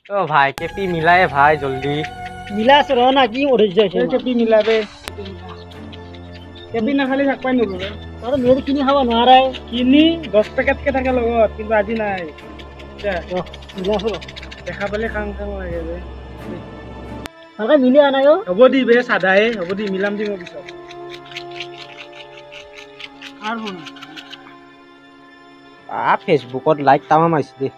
ओ भाई केपी मिलाए भाई जल्दी मिला আছে ৰ না কি মৰিছে কেপি মিলাবে কেপি নাখালি থাকবাই নৰো আৰু মেৰি কিনি খাব নোৱাৰে কিনি 10 পেকেট কে থাকে লগত কিন্তু আজি নাই মিলা হল দেখা পালে খাং খাং লাগে বে ভালকে মিলি আনাই হ'ব দি বে সাদায়ে হ'ব দি মিলাম দি মই পিছত আর শুন ফেসবুকত লাইক তামাম আইছে দে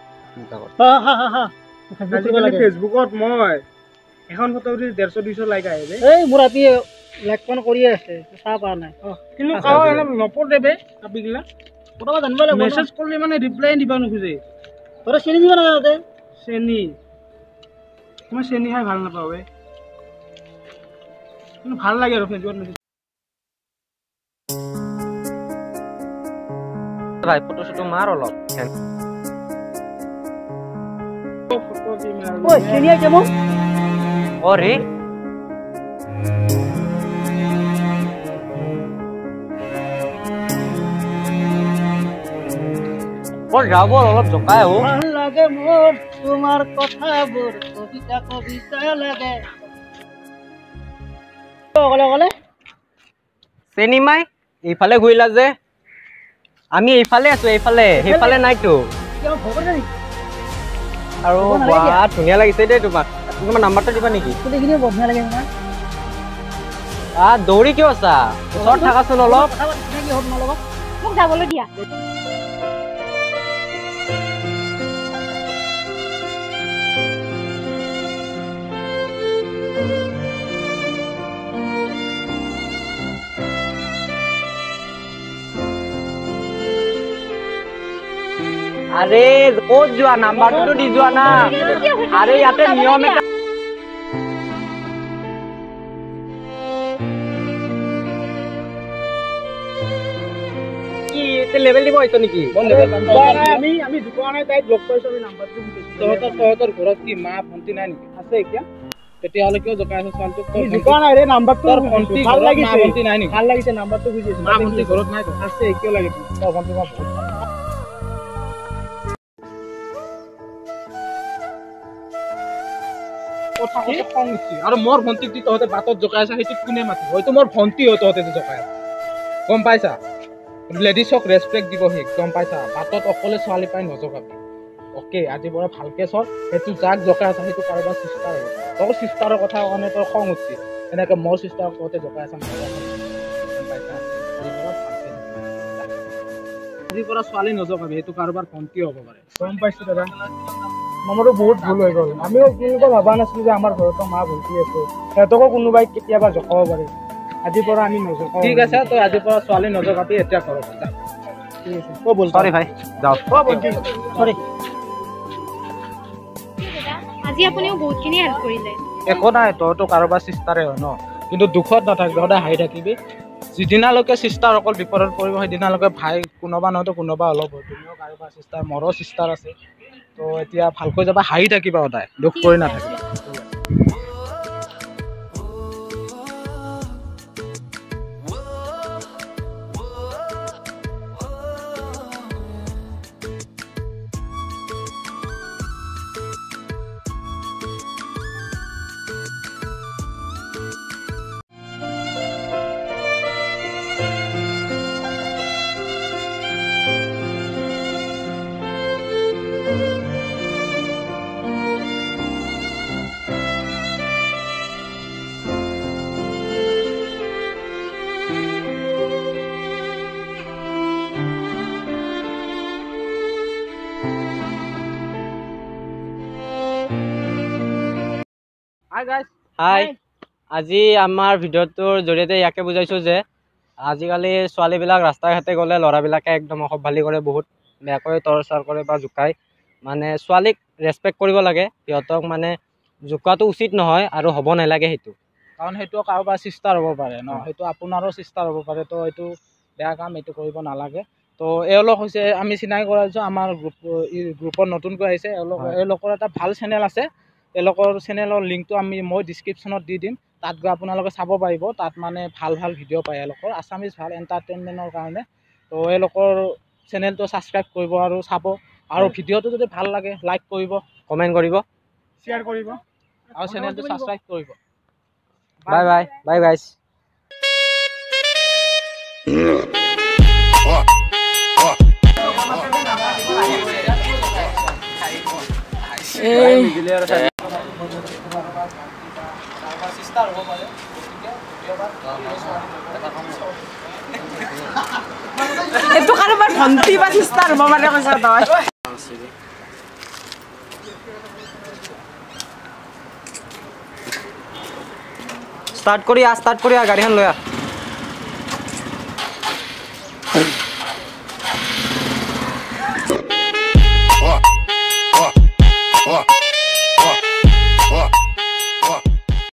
ফেসবুকত মই এখন ফটো উঠি 150-200 লাইক আহে বে এই মোৰ আপি লাইক কোন কৰি আছে চাহ পা নাই কিন্তু কাও এনে নপৰ দেবে আপি গিলা ফটো জানব লাগিব মেসেজ করলে মানে রিপ্লাই দিবা নখুজে তোরা চেনি দিবা না যাতে চেনি মই চেনি খাই ভাল নাপাও বে কিন্তু ভাল লাগে আৰু ফেসবুকত মেসেজ ভাই ফটো শুটো মার অলপ ফটো দি মার ওই চেনি আইছে মো ওরে ওর যাব অলপ জকায় ও ভাল লাগে মোর তোমার কথাবোৰ কবিতা কবিতা লাগে কলে কলে চেনিমাই এইফালে ঘূৰিলা যে আমি এইফালে আছো এইফালে সেইফালে নাইতো কিয় ভগৰ নাই আৰু বাহ ধুনীয়া লাগিছে দেই তোমাক তোমাৰ নাম্বাৰটো দিবা নেকি দেখিলে বঢ়িয়া লাগে না দৌৰি কিয় আছা ওচৰত থাকাচোন অলপ কথা পাতি কি হ'ব নলবা মোক যাবলৈ দিয়া আরে ক'ত যোৱা নাম্বাৰটো দি যোৱা না আরে ইয়াতে নিয়ম এটা কি তে লেভেল দিব আইছ নেকি আমি দোকানে তাই ব্লক কৰিছো আমি নাম্বাৰটো দিছো তহঁতৰ ঘৰত কি মা ভন্টি নাই নেকি আছে এতিয়া তেতিয়াহলে কিয় জকাই আছে চালটো দোকান আৰে নাম্বাৰটো ভন্টি ভাল লাগিছে ভন্টি নাই নেকি ভাল লাগিছে নাম্বাৰটো বুজিছো মা ভন্টি ঘৰত নাই তো আছে কিয় লাগে তো ভন্টি মা বহুত কথা কথা খং উঠি আৰু মোৰ ভন্টিক দি তহঁতে বাটত জকাই আছে সেইটো কোনে মাতিব হয়তো মোৰ ভন্টি হয় তহঁতে জকাই গম পাইছা লেডিছক ৰেসপেক্ট দিব হে গম পাইছা বাটত অকলে ছোৱালী পাই নজকাবি ওকে আজি বড় ভালকে চল সেইটো যাক জকাই আছে সেইটো কাৰোবাৰ সিস্টাৰ হয় তোৰ সিস্টাৰৰ কথা কাৰণে তোৰ খং উঠি এনেকে মোৰ সিস্টাৰক তহঁতে জকাই আছে গম পাইছা আজি পৰা ছোৱালী নজকাবি সেইটো কাৰোবাৰ ভন্টি হ'ব পাৰে গম পাইছো দাদা আমাৰো বহুত ভুল হৈ গ'ল আমিও কোনোবা ভাবা নাছিলো যে আমাৰ ঘৰতো মা ভন্টি আছে সিহঁতকো কোনোবাই কেতিয়াবা জকাব পাৰে আজিৰ পৰা আমি নজকাও ঠিক আছে তই আজিৰ পৰা ছোৱালী নজকাবি এতিয়া কৰক ঠিক আছে কো বল সৰি ভাই যাও কো ভন্টি সৰি আজি আপুনিও বহুতখিনি হেল্প কৰিলে একো নাই তইতো কাৰোবাৰ চিষ্টাৰে হয় ন কিন্তু দুখত নাথাকিবি সদায় হাঁহি থাকিবি যিদিনালৈকে চিষ্টাৰ অকল বিপদত পৰিব সেইদিনালৈকে ভাই কোনোবা নহয়তো কোনোবা অলপ হয় তুমিও কাৰোবাৰ চিষ্টাৰ মোৰো চিষ্টাৰ আছে তো এতিয়া ভালকৈ যাবা হাঁহি থাকিবা সদায় দুখ কৰি নাথাকিবা হাই গাইস হাই আজি আমাৰ ভিডিঅ'টোৰ জৰিয়তে ইয়াকে বুজাইছো যে আজিকালি ছোৱালীবিলাক ৰাস্তা ঘাটে গ'লে ল'ৰাবিলাকে একদম অসভ্যালি কৰে বহুত বেয়াকৈ টৰ্চাৰ কৰে বা জোকায় মানে ছোৱালীক ৰেসপেক্ট কৰিব লাগে সিহঁতক মানে জোকাটো উচিত নহয় আৰু হ'ব নালাগে সেইটো কাৰণ সেইটো কাৰোবাৰ চিষ্টাৰ হ'ব পাৰে ন সেইটো আপোনাৰো চিষ্টাৰ হ'ব পাৰে তো এইটো বেয়া কাম এইটো কৰিব নালাগে তো এওঁলোক হৈছে আমি চিনাকি কৰাইছো আমাৰ গ্ৰুপত নতুনকৈ আহিছে এওঁলোকৰ এটা ভাল চেনেল আছে এওঁলোকৰ চেনেলৰ লিংকটো মই ডিছক্ৰিপশ্যনত দি দিম তাত গৈ আপোনালোকে চাব পাৰিব তাত মানে ভাল ভাল ভিডিঅ' পায় এওঁলোকৰ আছামিজ ভাল এণ্টাৰটেইনমেণ্টৰ কাৰণে তো এওঁলোকৰ চেনেলটো ছাবস্ক্ৰাইব কৰিব আৰু চাব আৰু ভিডিঅ'টো যদি ভাল লাগে লাইক কৰিব কমেণ্ট কৰিব শ্বেয়াৰ কৰিব আৰু চেনেলটো সাবস্ক্ৰাইব কৰিব বাই বাই বাই গাইছ এইটো কাৰোবাৰ ভণ্টি বা চিষ্টাৰ হ'ব মানে কৈছা তই ষ্টাৰ্ট কৰি আ গাড়ীখন লৈ আ